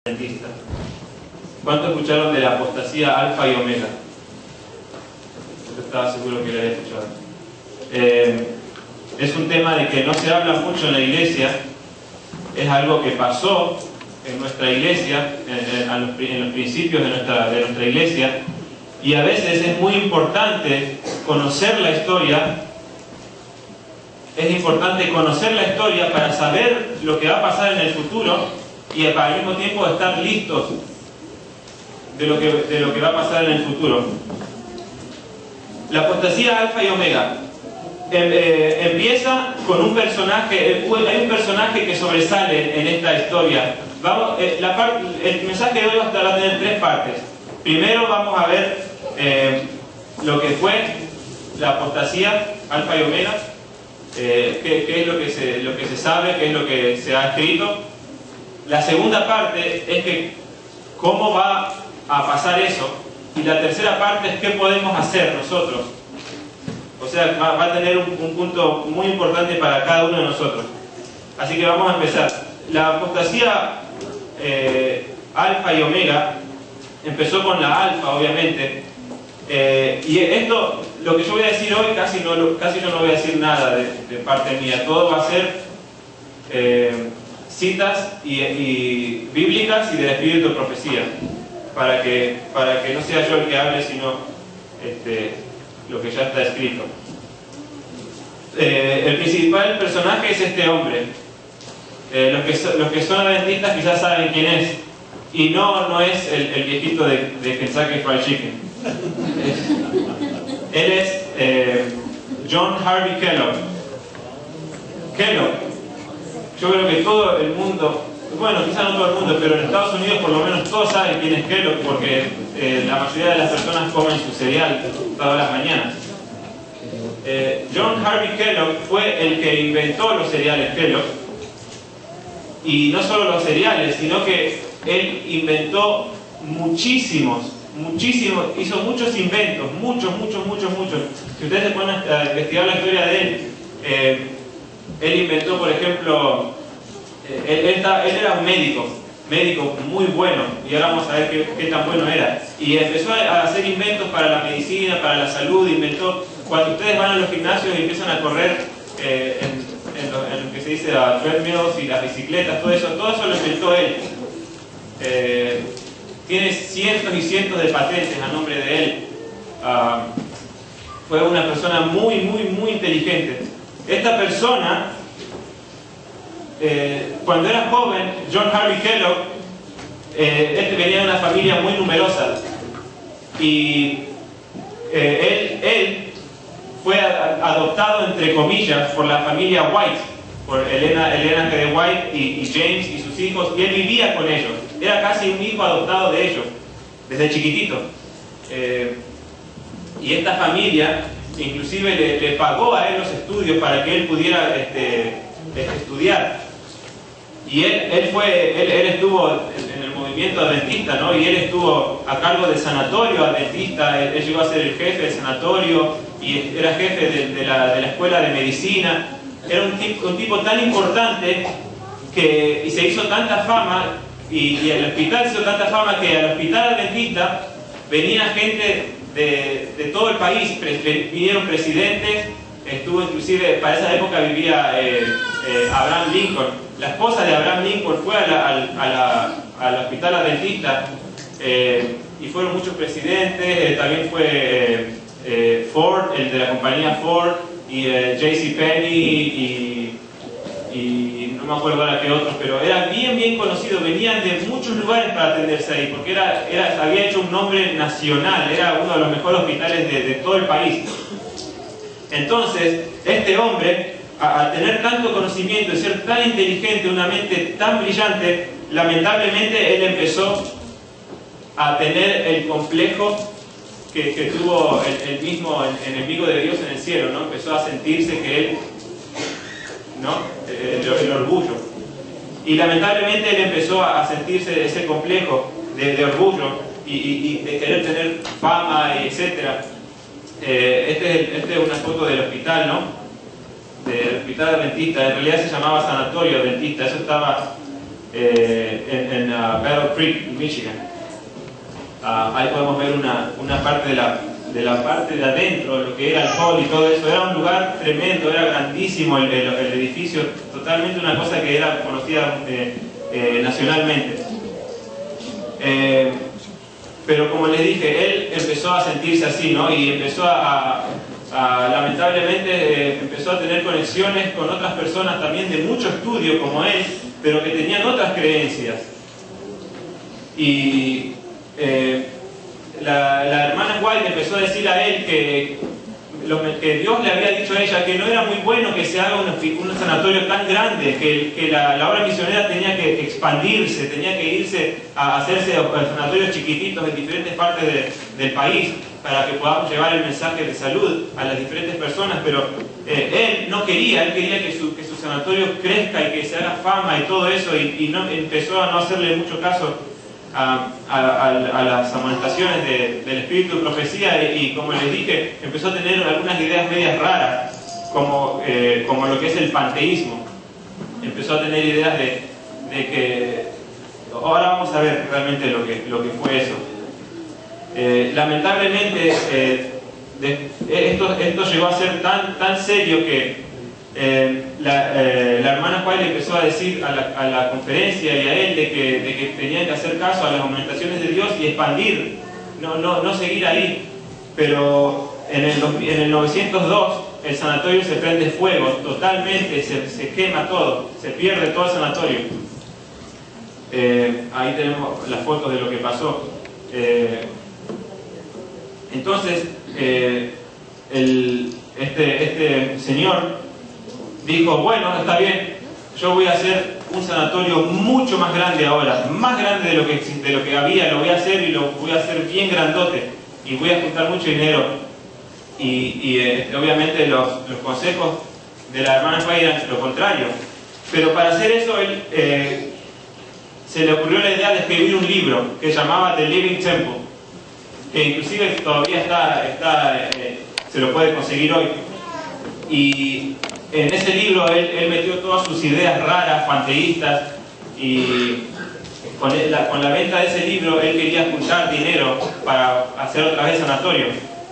adventista. ¿Cuántos escucharon de la apostasía alfa y omega? Yo estaba seguro que lo había escuchado. Es un tema de que no se habla mucho en la iglesia. Es algo que pasó en nuestra iglesia, en los principios de nuestra iglesia, y a veces es muy importante conocer la historia. Es importante conocer la historia para saber lo que va a pasar en el futuro y al mismo tiempo estar listos de lo que va a pasar en el futuro. La apostasía alfa y omega empieza con un personaje. Hay un personaje que sobresale en esta historia. El mensaje de hoy va a tener tres partes. Primero vamos a ver lo que fue la apostasía alfa y omega, qué es lo que se sabe, qué es lo que se ha escrito. La segunda parte es que cómo va a pasar eso, y la tercera parte es qué podemos hacer nosotros. O sea, va a tener un punto muy importante para cada uno de nosotros. Así que vamos a empezar. La apostasía alfa y omega empezó con la alfa, obviamente, y esto, lo que yo voy a decir hoy, casi yo no voy a decir nada de parte mía. Todo va a ser citas y bíblicas y del espíritu de profecía, para que no sea yo el que hable, sino lo que ya está escrito. El principal personaje es este hombre. Los que son adventistas quizás saben quién es, y no es el viejito de Kentucky Fried Chicken. Él es John Harvey Kellogg. Kellogg, yo creo que todo el mundo, bueno, quizás no todo el mundo, pero en Estados Unidos por lo menos todos saben quién es Kellogg, porque la mayoría de las personas comen su cereal todas las mañanas. John Harvey Kellogg fue el que inventó los cereales Kellogg, y no solo los cereales, sino que él inventó muchísimos, hizo muchos inventos, muchos. Si ustedes se ponen a investigar la historia de él inventó, por ejemplo, él era un médico muy bueno, y ahora vamos a ver qué tan bueno era. Y empezó a hacer inventos para la medicina, para la salud. Inventó, cuando ustedes van a los gimnasios y empiezan a correr en lo que se dice treadmills y las bicicletas, todo eso lo inventó él. Tiene cientos y cientos de patentes a nombre de él. Fue una persona muy inteligente. Esta persona, cuando era joven, John Harvey Kellogg, venía de una familia muy numerosa, y él fue adoptado, entre comillas, por la familia White, por Elena G. de White y James y sus hijos, y él vivía con ellos. Era casi un hijo adoptado de ellos, desde chiquitito. Y esta familia inclusive le pagó a él los estudios para que él pudiera estudiar. Y él estuvo en el movimiento adventista, ¿no? Y él estuvo a cargo del sanatorio adventista. Él llegó a ser el jefe del sanatorio y era jefe de la escuela de medicina. Era un tipo tan importante y se hizo tanta fama, y el hospital se hizo tanta fama, que al hospital adventista venía gente de todo el país. Vinieron presidentes. Estuvo inclusive, para esa época vivía Abraham Lincoln. La esposa de Abraham Lincoln fue al hospital adventista, y fueron muchos presidentes. También fue Ford, el de la compañía Ford, y JCPenney, y no me acuerdo ahora qué otros, pero era bien conocido. Venían de muchos lugares para atenderse ahí, porque había hecho un nombre nacional. Era uno de los mejores hospitales de todo el país. Entonces, este hombre, al tener tanto conocimiento y ser tan inteligente, una mente tan brillante, lamentablemente él empezó a tener el complejo que tuvo el mismo enemigo de Dios en el cielo, ¿no? Empezó a sentirse que él, ¿no? El orgullo. Y lamentablemente él empezó a sentirse ese complejo de orgullo y de querer tener fama, etc. Esta es una foto del hospital, ¿no? Del hospital adventista. En realidad se llamaba sanatorio adventista. Eso estaba en Battle Creek, Michigan. Ahí podemos ver una parte de la parte de adentro, lo que era el hall y todo eso. Era un lugar tremendo, era grandísimo el edificio, totalmente una cosa que era conocida nacionalmente. Pero como les dije, él empezó a sentirse así, ¿no? Y empezó lamentablemente, empezó a tener conexiones con otras personas también de mucho estudio como él, pero que tenían otras creencias. Y la hermana White empezó a decir a él que Dios le había dicho a ella que no era muy bueno que se haga un sanatorio tan grande, que la obra misionera tenía que expandirse, tenía que irse a hacerse sanatorios chiquititos en diferentes partes del país para que podamos llevar el mensaje de salud a las diferentes personas, pero él no quería, él quería que su sanatorio crezca y que se haga fama y todo eso, y empezó a no hacerle mucho caso a las amonestaciones del espíritu de profecía, y como les dije, empezó a tener algunas ideas medias raras, como lo que es el panteísmo. Empezó a tener ideas de que ahora vamos a ver realmente lo que fue eso. Lamentablemente esto llegó a ser tan serio que la hermana White le empezó a decir a la conferencia y a él de que tenían que hacer caso a las amonestaciones de Dios y expandir, no seguir ahí. Pero en el 902 el sanatorio se prende fuego totalmente, se quema todo, se pierde todo el sanatorio. Ahí tenemos las fotos de lo que pasó. Entonces este señor dijo, bueno, está bien, yo voy a hacer un sanatorio mucho más grande ahora, más grande de lo que había, lo voy a hacer, y lo voy a hacer bien grandote, y voy a juntar mucho dinero. Y obviamente los consejos de la hermana White eran lo contrario. Pero para hacer eso, él se le ocurrió la idea de escribir un libro que se llamaba The Living Temple, que inclusive todavía se lo puede conseguir hoy. Y en ese libro él metió todas sus ideas raras, panteístas, y con la venta de ese libro él quería juntar dinero para hacer otra vez sanatorio.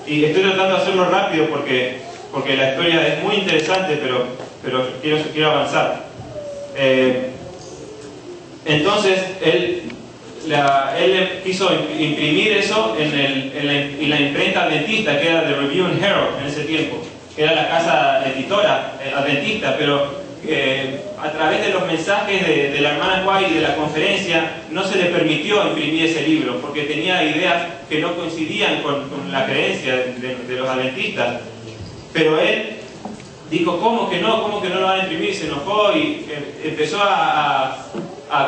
Y estoy tratando de hacerlo rápido porque la historia es muy interesante, pero quiero avanzar. Entonces él quiso imprimir eso en la imprenta adventista, que era The Review and Herald en ese tiempo, que era la casa editora adventista, pero a través de los mensajes de la hermana White y de la conferencia no se le permitió imprimir ese libro porque tenía ideas que no coincidían con la creencia de los adventistas. Pero él dijo, ¿cómo que no lo van a imprimir? Se enojó y empezó a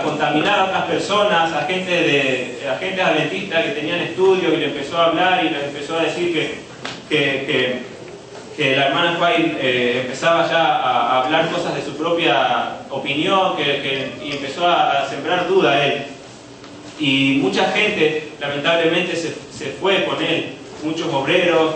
contaminar a otras personas, a agentes adventistas que tenían estudios, y le empezó a hablar y les empezó a decir que la hermana White empezaba ya a hablar cosas de su propia opinión, y empezó a sembrar duda a él. Y mucha gente lamentablemente se fue con él, muchos obreros,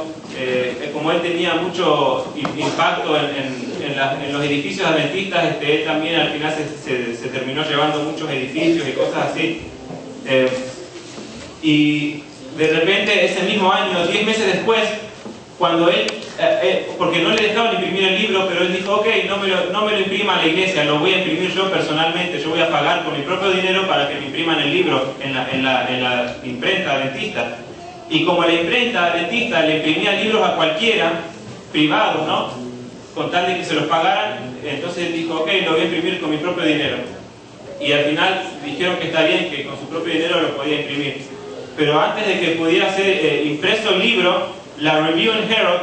como él tenía mucho impacto en los edificios adventistas, él también al final se terminó llevando muchos edificios y cosas así. Y de repente ese mismo año, 10 meses después, cuando él, porque no le dejaban imprimir el libro, pero él dijo, ok, no me lo imprima la iglesia, lo voy a imprimir yo personalmente, yo voy a pagar con mi propio dinero para que me impriman el libro en la imprenta adventista. Y como la imprenta adventista le imprimía libros a cualquiera, privado, ¿no?, con tal de que se los pagaran, entonces él dijo, ok, lo voy a imprimir con mi propio dinero. Y al final dijeron que está bien, que con su propio dinero lo podía imprimir. Pero antes de que pudiera ser impreso el libro, la Review and Herald,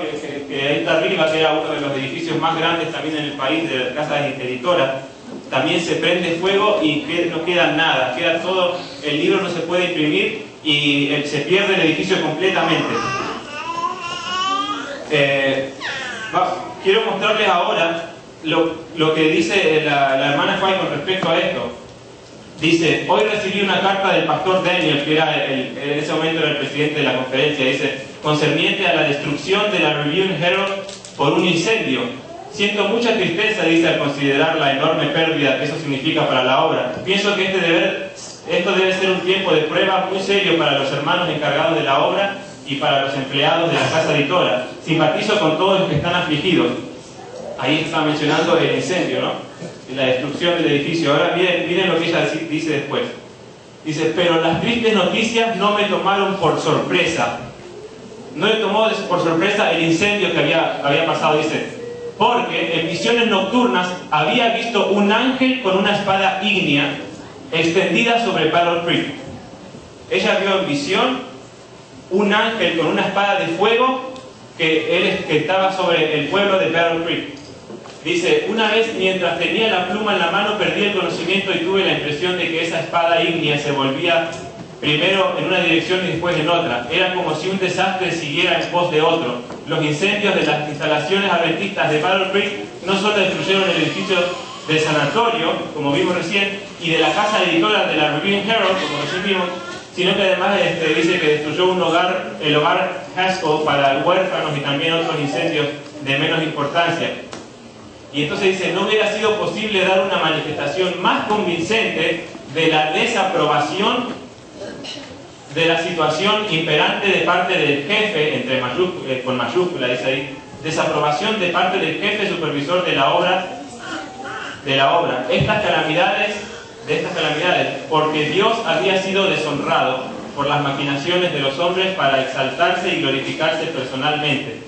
que ahí está arriba, que era uno de los edificios más grandes también en el país, de las casas editoras, también se prende fuego y no queda nada, queda todo, el libro no se puede imprimir y se pierde el edificio completamente. Quiero mostrarles ahora lo que dice la hermana White con respecto a esto. Dice, hoy recibí una carta del pastor Daniel, que en ese momento era el presidente de la conferencia, dice, concerniente a la destrucción de la Review and Herald por un incendio. Siento mucha tristeza, dice, al considerar la enorme pérdida que eso significa para la obra. Pienso que esto debe ser un tiempo de prueba muy serio para los hermanos encargados de la obra y para los empleados de la casa editora. Simpatizo con todos los que están afligidos. Ahí está mencionando el incendio, ¿no? La destrucción del edificio. Ahora miren lo que ella dice después. Dice, pero las tristes noticias no me tomaron por sorpresa. No me tomó por sorpresa el incendio que había pasado, dice, porque en visiones nocturnas había visto un ángel con una espada ígnea extendida sobre Battle Creek. Ella vio en visión un ángel con una espada de fuego que estaba sobre el pueblo de Battle Creek. Dice, una vez mientras tenía la pluma en la mano perdí el conocimiento y tuve la impresión de que esa espada ígnea se volvía primero en una dirección y después en otra. Era como si un desastre siguiera en pos de otro. Los incendios de las instalaciones adventistas de Battle Creek no solo destruyeron el edificio del sanatorio, como vimos recién, y de la casa editora de la Review Herald, como recién vimos, sino que además dice que destruyó el hogar Haskell para huérfanos y también otros incendios de menos importancia. Y entonces dice, no hubiera sido posible dar una manifestación más convincente de la desaprobación de la situación imperante de parte del jefe, con mayúscula dice ahí, desaprobación de parte del jefe supervisor de la obra, estas calamidades, porque Dios había sido deshonrado por las maquinaciones de los hombres para exaltarse y glorificarse personalmente.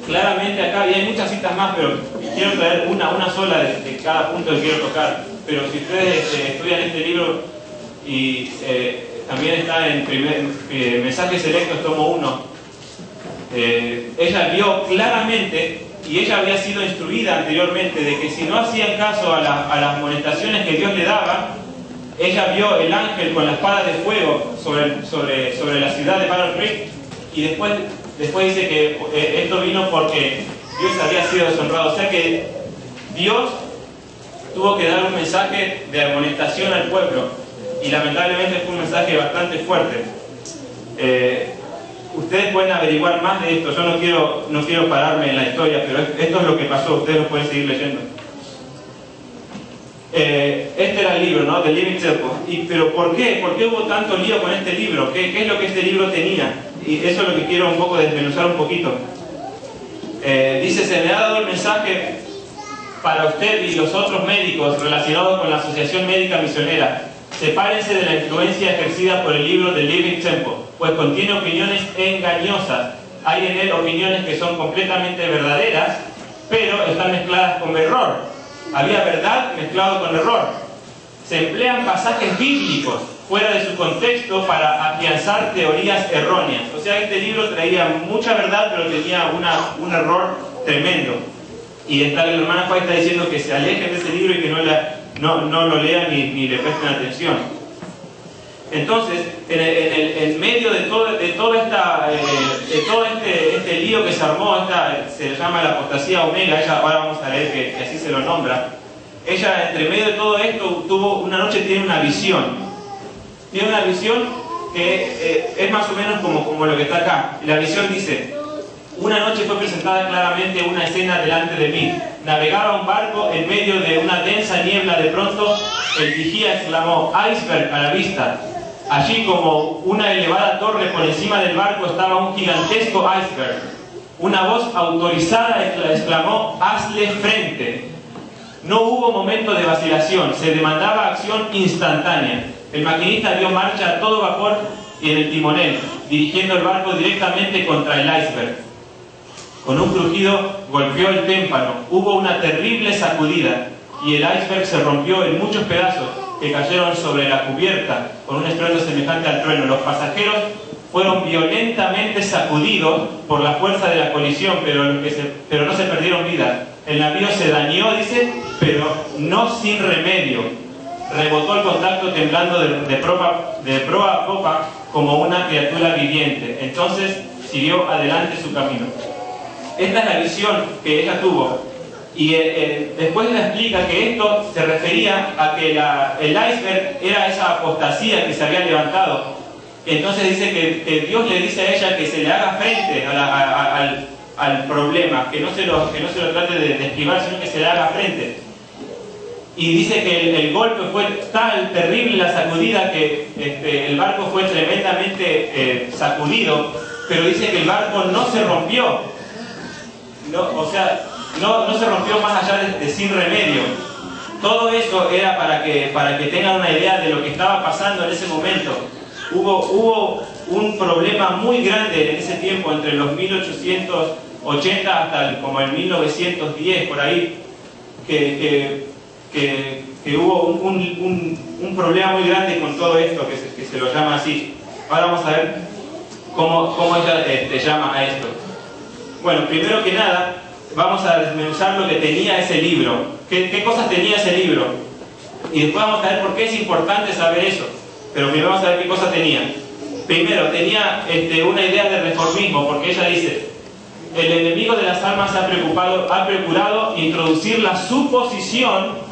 Claramente acá, y hay muchas citas más, pero quiero traer una sola de cada punto que quiero tocar. Pero si ustedes estudian este libro, y también está en Mensajes Selectos, tomo 1, ella vio claramente, y ella había sido instruida anteriormente, de que si no hacían caso a las amonestaciones que Dios le daba, ella vio el ángel con la espada de fuego sobre la ciudad de Battle Creek, y después dice que esto vino porque Dios había sido deshonrado. O sea que Dios tuvo que dar un mensaje de amonestación al pueblo, y lamentablemente fue un mensaje bastante fuerte. Ustedes pueden averiguar más de esto. Yo no quiero pararme en la historia, pero esto es lo que pasó. Ustedes lo pueden seguir leyendo. Este era el libro, ¿no? The Living Temple. Pero ¿por qué? ¿Por qué hubo tanto lío con este libro? ¿Qué es lo que este libro tenía? Y eso es lo que quiero un poco desmenuzar un poquito. Dice, se me ha dado el mensaje para usted y los otros médicos relacionados con la Asociación Médica Misionera. Sepárense de la influencia ejercida por el libro The Living Temple, pues contiene opiniones engañosas. Hay en él opiniones que son completamente verdaderas, pero están mezcladas con error. Había verdad mezclado con error. Se emplean pasajes bíblicos fuera de su contexto para afianzar teorías erróneas. O sea, este libro traía mucha verdad, pero tenía un error tremendo. Y la hermana White está diciendo que se alejen de ese libro y que no lo lean ni le presten atención. Entonces, en medio de todo este lío que se armó, se llama la apostasía omega, ahora vamos a leer que así se lo nombra. Ella, entre medio de todo esto, una noche tiene una visión. Tiene una visión que es más o menos como lo que está acá. La visión dice: una noche fue presentada claramente una escena delante de mí. Navegaba un barco en medio de una densa niebla. De pronto, el vigía exclamó: iceberg a la vista. Allí, como una elevada torre por encima del barco, estaba un gigantesco iceberg. Una voz autorizada exclamó: hazle frente. No hubo momento de vacilación, se demandaba acción instantánea. El maquinista dio marcha a todo vapor y en el timonel, dirigiendo el barco directamente contra el iceberg. Con un crujido golpeó el témpano, hubo una terrible sacudida y el iceberg se rompió en muchos pedazos que cayeron sobre la cubierta con un estruendo semejante al trueno. Los pasajeros fueron violentamente sacudidos por la fuerza de la colisión, pero no se perdieron vidas. El navío se dañó, dice, pero no sin remedio. Rebotó el contacto temblando de proa a popa como una criatura viviente. Entonces siguió adelante su camino. Esta es la visión que ella tuvo. Y después le explica que esto se refería a que el iceberg era esa apostasía que se había levantado. Entonces dice que Dios le dice a ella que se le haga frente al problema, que no se lo trate de esquivar, sino que se le haga frente. Y dice que el golpe fue tan terrible, la sacudida, que el barco fue tremendamente sacudido, pero dice que el barco no se rompió. No se rompió más allá de sin remedio. Todo eso era para que tengan una idea de lo que estaba pasando en ese momento. Hubo un problema muy grande en ese tiempo, entre los 1880 hasta como el 1910, por ahí, que hubo un problema muy grande con todo esto, que se lo llama así. Ahora vamos a ver cómo ella llama a esto. Bueno, primero que nada, vamos a desmenuzar lo que tenía ese libro. ¿Qué cosas tenía ese libro? Y después vamos a ver por qué es importante saber eso. Pero primero vamos a ver qué cosas tenía. Primero, tenía una idea de reformismo, porque ella dice: el enemigo de las almas ha procurado introducir la suposición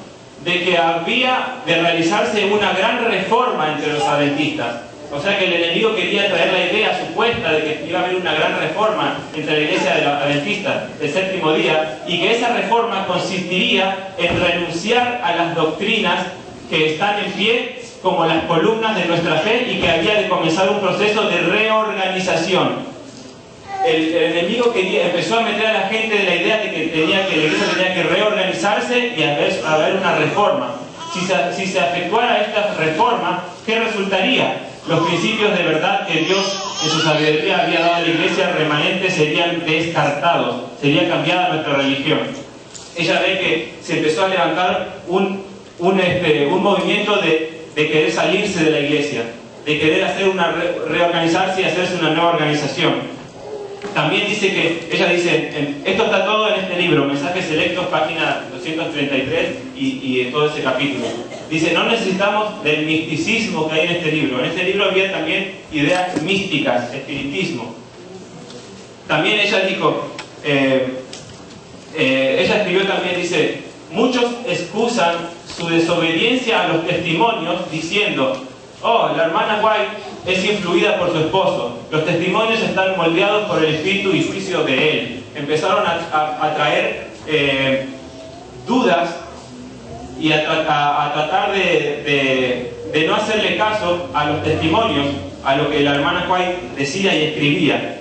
de que había de realizarse una gran reforma entre los adventistas. O sea que el enemigo quería traer la idea supuesta de que iba a haber una gran reforma entre la iglesia de los adventistas del séptimo día, y que esa reforma consistiría en renunciar a las doctrinas que están en pie como las columnas de nuestra fe, y que había de comenzar un proceso de reorganización. El enemigo empezó a meter a la gente de la idea de que la iglesia tenía que reorganizarse y haber una reforma. Si se efectuara esta reforma, ¿qué resultaría? Los principios de verdad que Dios en su sabiduría había dado a la iglesia remanente serían descartados, sería cambiada nuestra religión. Ella ve que se empezó a levantar un movimiento de querer salirse de la iglesia, de querer hacer reorganizarse y hacerse una nueva organización. También dice ella dice, esto está todo en este libro, Mensajes Selectos, página 233 y en todo ese capítulo. Dice, no necesitamos del misticismo que hay en este libro. En este libro había también ideas místicas, espiritismo. También ella dijo, ella escribió también, dice, muchos excusan su desobediencia a los testimonios diciendo: oh, la hermana White es influida por su esposo. Los testimonios están moldeados por el espíritu y juicio de él. Empezaron a traer dudas y a tratar de no hacerle caso a los testimonios, a lo que la hermana White decía y escribía.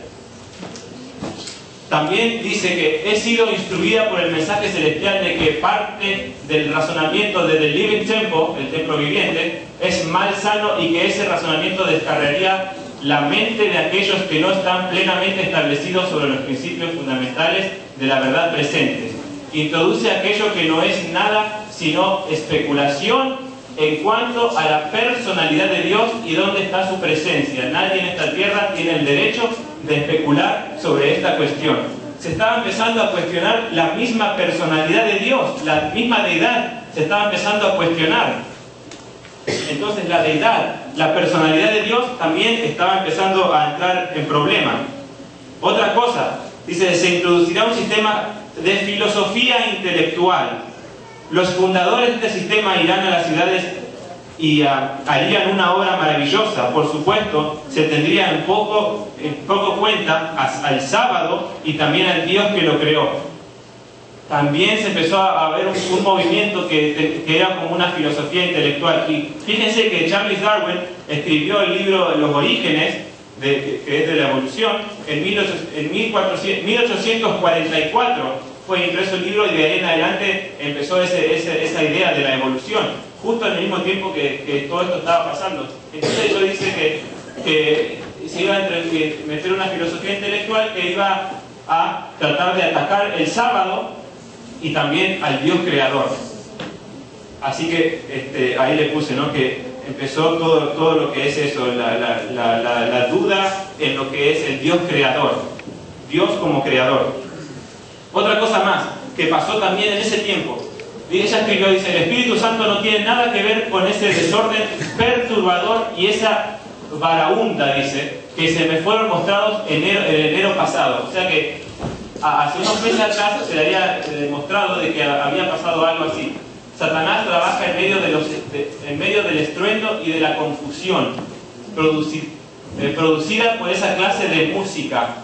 También dice que he sido instruida por el mensaje celestial de que parte del razonamiento desde el Living Temple, el templo viviente, es mal sano, y que ese razonamiento descargaría la mente de aquellos que no están plenamente establecidos sobre los principios fundamentales de la verdad presente. Introduce aquello que no es nada sino especulación en cuanto a la personalidad de Dios y dónde está su presencia. Nadie en esta tierra tiene el derecho de especular sobre esta cuestión. Se estaba empezando a cuestionar la misma personalidad de Dios, la misma deidad se estaba empezando a cuestionar. Entonces la deidad, la personalidad de Dios también estaba empezando a entrar en problema. Otra cosa, dice, se introducirá un sistema de filosofía intelectual. Los fundadores de este sistema irán a las ciudades y harían una obra maravillosa. Por supuesto, se tendría en poco cuenta al sábado y también al Dios que lo creó. También se empezó a ver un movimiento que era como una filosofía intelectual. Y fíjense que Charles Darwin escribió el libro Los Orígenes, que es de la evolución, en 1844 fue impreso el libro, y de ahí en adelante empezó esa idea de la evolución, justo en el mismo tiempo que todo esto estaba pasando. Entonces eso dice que se iba a meter una filosofía intelectual que iba a tratar de atacar el sábado y también al Dios creador. Así que ahí le puse, ¿no?, que empezó todo lo que es eso, la duda en lo que es el Dios creador, Dios como creador. Otra cosa más que pasó también en ese tiempo, ella escribió, dice, el Espíritu Santo no tiene nada que ver con ese desorden perturbador y esa varaunda, dice, que se me fueron mostrados en enero pasado. O sea que hace unos meses atrás se le había demostrado de que había pasado algo así. Satanás trabaja en medio del estruendo y de la confusión producida por esa clase de música.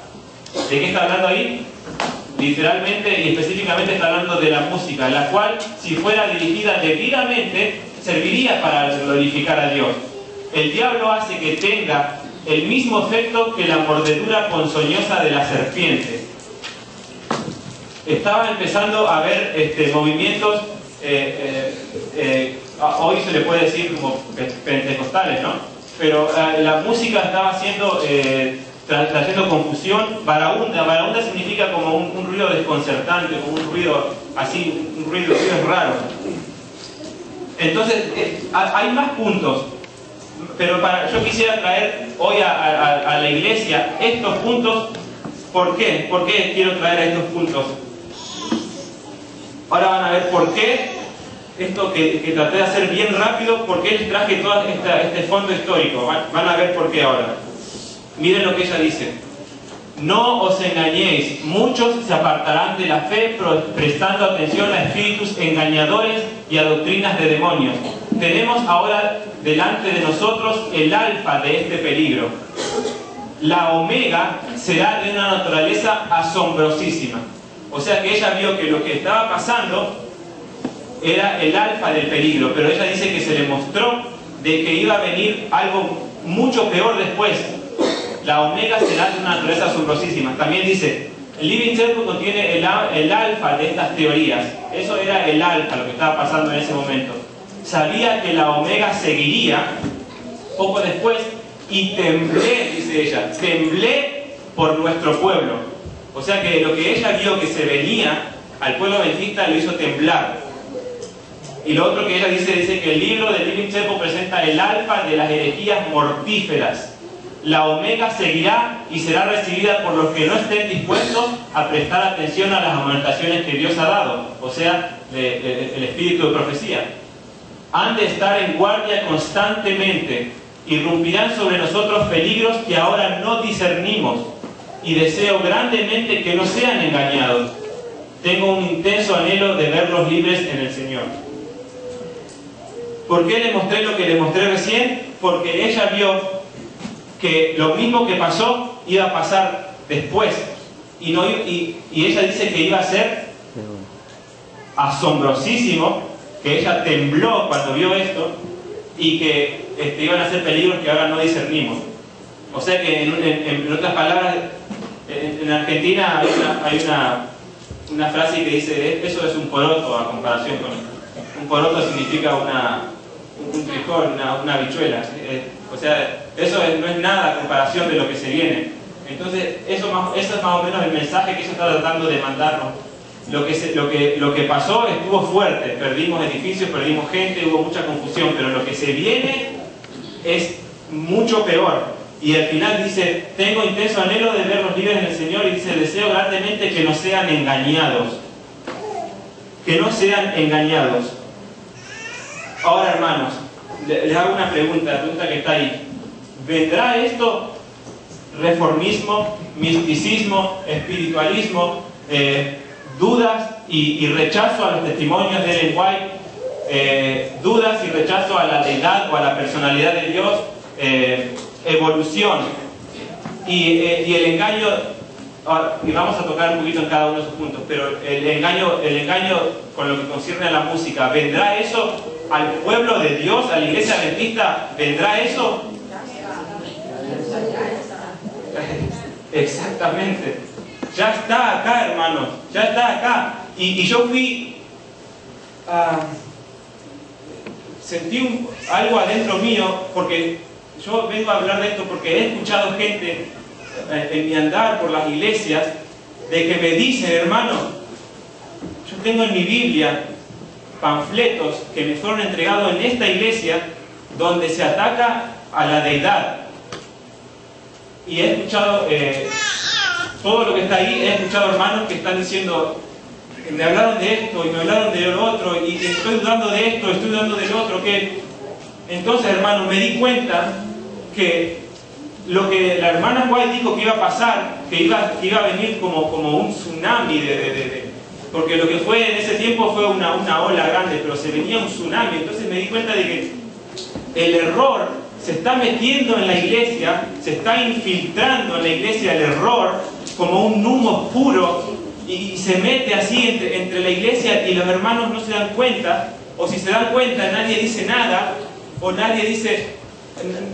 ¿De qué está hablando ahí? Literalmente y específicamente está hablando de la música, la cual, si fuera dirigida debidamente, serviría para glorificar a Dios. El diablo hace que tenga el mismo efecto que la mordedura ponzoñosa de la serpiente. Estaba empezando a ver movimientos, hoy se le puede decir como pentecostales, ¿no? Pero la música estaba haciendo, trayendo confusión, varaunda. Varaunda significa como un ruido desconcertante, como un ruido así, un ruido raro. Entonces, hay más puntos, pero yo quisiera traer hoy a la iglesia estos puntos. ¿Por qué? ¿Por qué quiero traer estos puntos? Ahora van a ver por qué, esto que traté de hacer bien rápido, por qué les traje todo este fondo histórico. Van a ver por qué ahora. Miren lo que ella dice. No os engañéis, muchos se apartarán de la fe prestando atención a espíritus engañadores y a doctrinas de demonios. Tenemos ahora delante de nosotros el alfa de este peligro. La omega será de una naturaleza asombrosísima. O sea que ella vio que lo que estaba pasando era el alfa del peligro, pero ella dice que se le mostró de que iba a venir algo mucho peor después. La omega será de una naturaleza asombrosísima. También dice, el Living Temple contiene el alfa de estas teorías. Eso era el alfa, lo que estaba pasando en ese momento. Sabía que la omega seguiría poco después y temblé, dice ella, temblé por nuestro pueblo. O sea que lo que ella vio que se venía al pueblo adventista lo hizo temblar. Y lo otro que ella dice que el libro de Living Temple presenta el alfa de las herejías mortíferas. La omega seguirá y será recibida por los que no estén dispuestos a prestar atención a las amonestaciones que Dios ha dado, o sea, el espíritu de profecía. Han de estar en guardia constantemente. Irrumpirán sobre nosotros peligros que ahora no discernimos, y deseo grandemente que no sean engañados. Tengo un intenso anhelo de verlos libres en el Señor. ¿Por qué le mostré lo que le mostré recién? Porque ella vio que lo mismo que pasó iba a pasar después. Y ella dice que iba a ser asombrosísimo, que ella tembló cuando vio esto, y que iban a ser peligros que ahora no discernimos. O sea que en otras palabras, en Argentina hay una frase que dice, eso es un poroto a comparación con... Un poroto significa un frijol, una habichuela. O sea, eso no es nada a comparación de lo que se viene. Entonces, eso es más o menos el mensaje que ella está tratando de mandarnos. Lo que pasó estuvo fuerte. Perdimos edificios, perdimos gente, hubo mucha confusión, pero lo que se viene es mucho peor. Y al final dice, tengo intenso anhelo de verlos libres en el Señor, y dice, deseo grandemente que no sean engañados. Que no sean engañados. Ahora, hermanos, les hago una pregunta, la pregunta que está ahí. ¿Vendrá esto reformismo, misticismo, espiritualismo, dudas y rechazo a los testimonios de Ellen White, dudas y rechazo a la deidad o a la personalidad de Dios, evolución y el engaño? Y vamos a tocar un poquito en cada uno de esos puntos, pero el engaño con lo que concierne a la música, ¿vendrá eso al pueblo de Dios, a la iglesia adventista? ¿Vendrá eso? Exactamente. Ya está acá, hermanos, ya está acá. Y yo sentí algo adentro mío, porque yo vengo a hablar de esto porque he escuchado gente en mi andar por las iglesias de que me dicen, hermano, yo tengo en mi Biblia panfletos que me fueron entregados en esta iglesia donde se ataca a la deidad. Y he escuchado todo lo que está ahí. He escuchado hermanos que están diciendo, me hablaron de esto y me hablaron de lo otro, y estoy dudando de esto, estoy dudando del otro. Entonces, hermanos, me di cuenta que lo que la hermana White dijo que iba a pasar, que iba a venir como un tsunami porque lo que fue en ese tiempo fue una ola grande, pero se venía un tsunami. Entonces me di cuenta de que el error se está metiendo en la iglesia, se está infiltrando en la iglesia el error como un humo puro y se mete así entre la iglesia y los hermanos no se dan cuenta, o si se dan cuenta nadie dice nada, o nadie dice,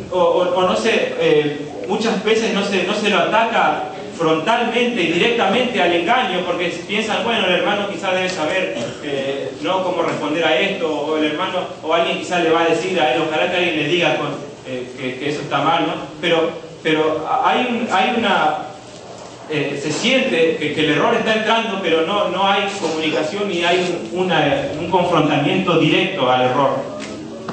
o no sé, muchas veces no se lo ataca frontalmente y directamente al engaño, porque piensan, bueno, el hermano quizás debe saber no cómo responder a esto, o el hermano, o alguien quizás le va a decir a él, ojalá que alguien le diga que eso está mal, ¿no? Pero hay una... se siente que el error está entrando, pero no hay comunicación ni hay un confrontamiento directo al error.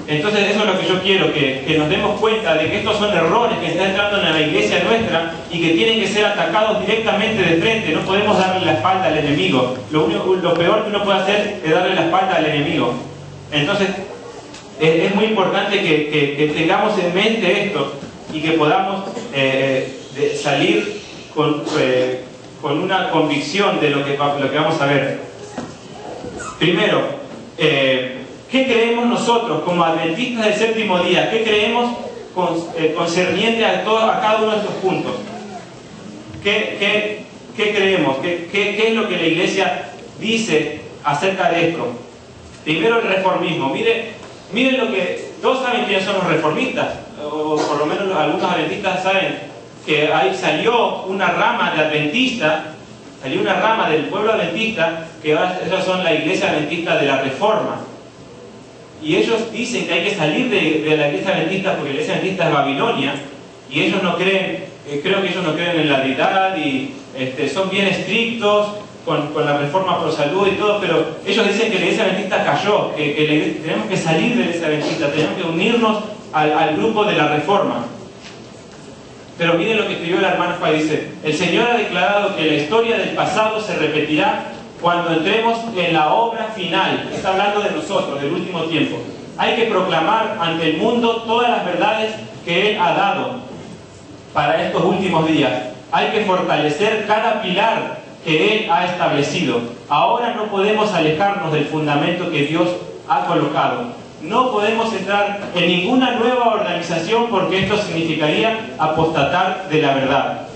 Entonces eso es lo que yo quiero, que nos demos cuenta de que estos son errores que están entrando en la iglesia nuestra y que tienen que ser atacados directamente de frente. No podemos darle la espalda al enemigo. Lo peor que uno puede hacer es darle la espalda al enemigo. Entonces es muy importante que tengamos en mente esto y que podamos salir con una convicción de lo que vamos a ver. Primero, ¿qué creemos nosotros como adventistas del séptimo día? ¿Qué creemos concerniente a cada uno de estos puntos? ¿Qué creemos? ¿Qué es lo que la iglesia dice acerca de esto? Primero, el reformismo. Miren lo que... Todos saben quiénes son los reformistas, o por lo menos algunos adventistas saben que ahí salió una rama de adventista, salió una rama del pueblo adventista, que ellos son la iglesia adventista de la Reforma. Y ellos dicen que hay que salir de la iglesia adventista porque la iglesia adventista es Babilonia, y ellos no creen, creo que ellos no creen en la deidad, y son bien estrictos con la reforma pro salud y todo, pero ellos dicen que la iglesia adventista cayó, que tenemos que salir de la iglesia adventista, tenemos que unirnos al grupo de la Reforma. Pero miren lo que escribió la hermana Fay, dice: el Señor ha declarado que la historia del pasado se repetirá cuando entremos en la obra final. Está hablando de nosotros, del último tiempo. Hay que proclamar ante el mundo todas las verdades que Él ha dado para estos últimos días. Hay que fortalecer cada pilar que Él ha establecido. Ahora no podemos alejarnos del fundamento que Dios ha colocado. No podemos entrar en ninguna nueva organización porque esto significaría apostatar de la verdad.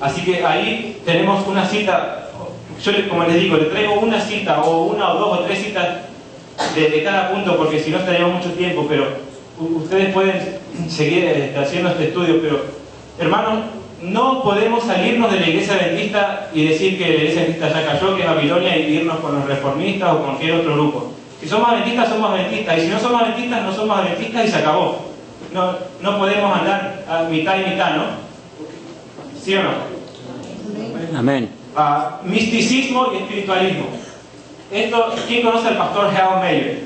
Así que ahí tenemos una cita. Yo, como les digo, le traigo una cita o una o dos o tres citas de cada punto, porque si no estaríamos mucho tiempo, pero ustedes pueden seguir haciendo este estudio. Pero, hermanos, no podemos salirnos de la iglesia adventista y decir que la iglesia adventista ya cayó, que es Babilonia, y irnos con los reformistas o con cualquier otro grupo. Si somos adventistas, somos adventistas, y si no somos adventistas, no somos adventistas y se acabó. No podemos andar a mitad y mitad, ¿no? ¿Sí o no? Amén. Misticismo y espiritualismo. ¿Quién conoce al pastor Hal Mayer?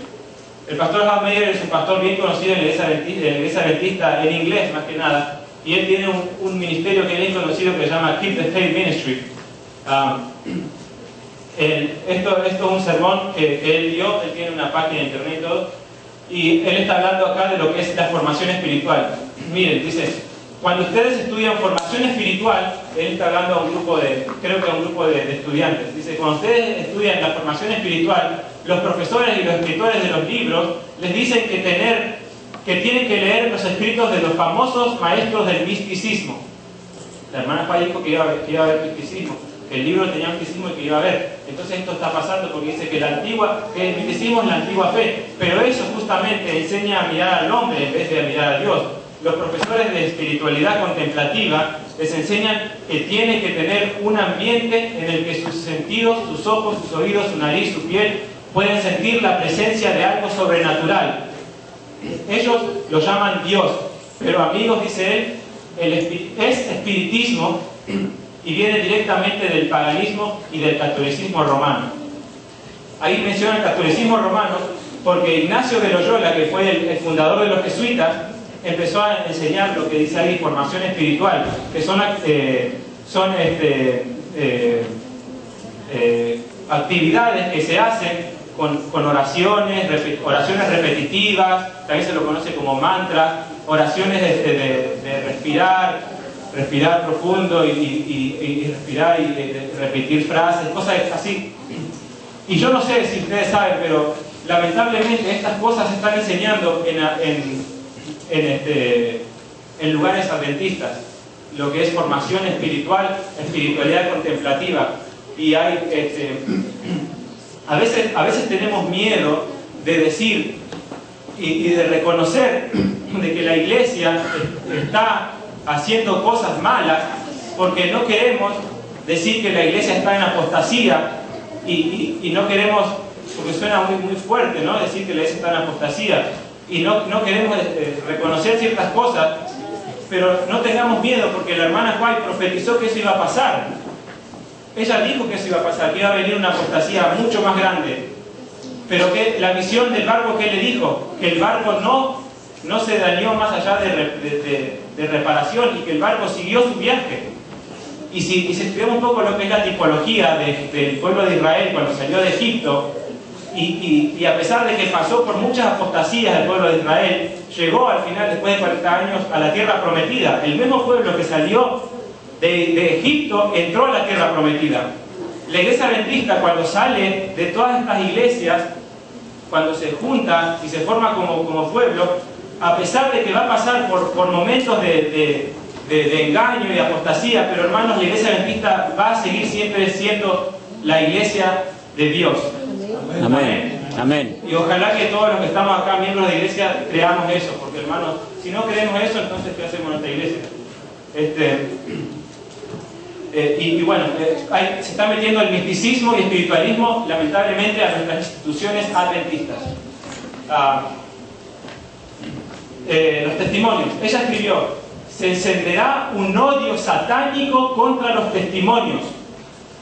El pastor Hal Mayer es un pastor bien conocido en la iglesia adventista, en inglés más que nada, y él tiene un ministerio que es bien conocido que se llama Keep the Faith Ministry. Esto es un sermón que él dio, él tiene una página de internet y todo, y él está hablando acá de lo que es la formación espiritual. Miren, dice: cuando ustedes estudian formación espiritual, él está hablando a un grupo creo que a un grupo de estudiantes. Dice: cuando ustedes estudian la formación espiritual, los profesores y los escritores de los libros les dicen que tienen que leer los escritos de los famosos maestros del misticismo. La hermana Fay dijo que iba a haber misticismo, que el libro tenía misticismo y que iba a haber. Entonces esto está pasando porque dice que el misticismo es la antigua fe, pero eso justamente enseña a mirar al hombre en vez de a mirar a Dios. Los profesores de espiritualidad contemplativa les enseñan que tiene que tener un ambiente en el que sus sentidos, sus ojos, sus oídos, su nariz, su piel pueden sentir la presencia de algo sobrenatural. Ellos lo llaman Dios, pero amigos, dice él, es espiritismo y viene directamente del paganismo y del catolicismo romano. Ahí menciona el catolicismo romano porque Ignacio de Loyola, que fue el fundador de los jesuitas, empezó a enseñar lo que dice ahí, formación espiritual, que son actividades que se hacen con oraciones repetitivas, también se lo conoce como mantras, oraciones de respirar profundo y respirar y repetir frases, cosas así. Y yo no sé si ustedes saben, pero lamentablemente estas cosas se están enseñando en lugares adventistas. lo que es formación espiritual, espiritualidad contemplativa. Y hay, a veces tenemos miedo de decir y de reconocer de que la iglesia está haciendo cosas malas, porque no queremos decir que la iglesia está en apostasía y no queremos, porque suena muy fuerte, ¿no? Decir que la iglesia está en apostasía y no queremos reconocer ciertas cosas, pero no tengamos miedo, porque la hermana White profetizó que eso iba a pasar. Ella dijo que eso iba a pasar, que iba a venir una apostasía mucho más grande. Pero que la visión del barco, que le dijo, que el barco no se dañó más allá de reparación y que el barco siguió su viaje. Y si estudiamos un poco lo que es la tipología del pueblo de Israel cuando salió de Egipto, y a pesar de que pasó por muchas apostasías el pueblo de Israel, llegó al final, después de 40 años, a la tierra prometida. El mismo pueblo que salió de Egipto entró a la tierra prometida. La iglesia adventista, cuando sale de todas estas iglesias, cuando se junta y se forma como pueblo, a pesar de que va a pasar por momentos de engaño y de apostasía, pero hermanos, la iglesia adventista va a seguir siempre siendo la iglesia de Dios. Amén. Amén. Y ojalá que todos los que estamos acá, miembros de iglesia, creamos eso, porque hermanos, si no creemos eso, entonces ¿qué hacemos en nuestra iglesia? Y bueno, se está metiendo el misticismo y espiritualismo, lamentablemente, a nuestras instituciones adventistas. Los testimonios. Ella escribió: se encenderá un odio satánico contra los testimonios.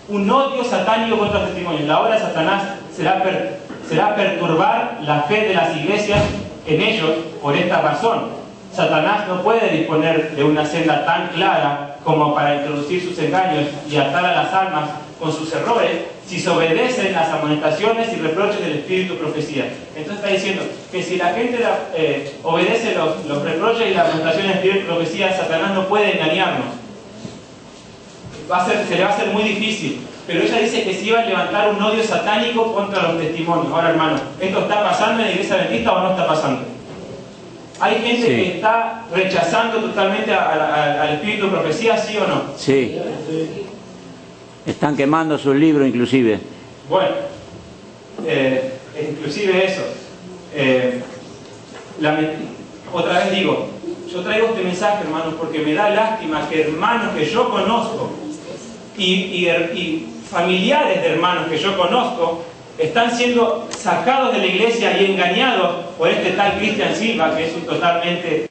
Un odio satánico contra los testimonios. La obra de Satanás será perturbar la fe de las iglesias en ellos por esta razón. Satanás no puede disponer de una senda tan clara como para introducir sus engaños y atar a las almas con sus errores si se obedecen las amonestaciones y reproches del Espíritu Profecía. Entonces está diciendo que si la gente obedece los reproches y las amonestaciones del Espíritu Profecía, Satanás no puede engañarnos. Se le va a hacer muy difícil. Pero ella dice que se iba a levantar un odio satánico contra los testimonios. Ahora, hermano, ¿esto está pasando en la iglesia adventista o no está pasando? ¿Hay gente que está rechazando totalmente al Espíritu de Profecía, sí o no? Sí. Están quemando sus libros, inclusive. Bueno, inclusive eso. Otra vez digo, yo traigo este mensaje, hermanos, porque me da lástima que hermanos que yo conozco y familiares de hermanos que yo conozco están siendo sacados de la iglesia y engañados por este tal Cristian Silva, que es un totalmente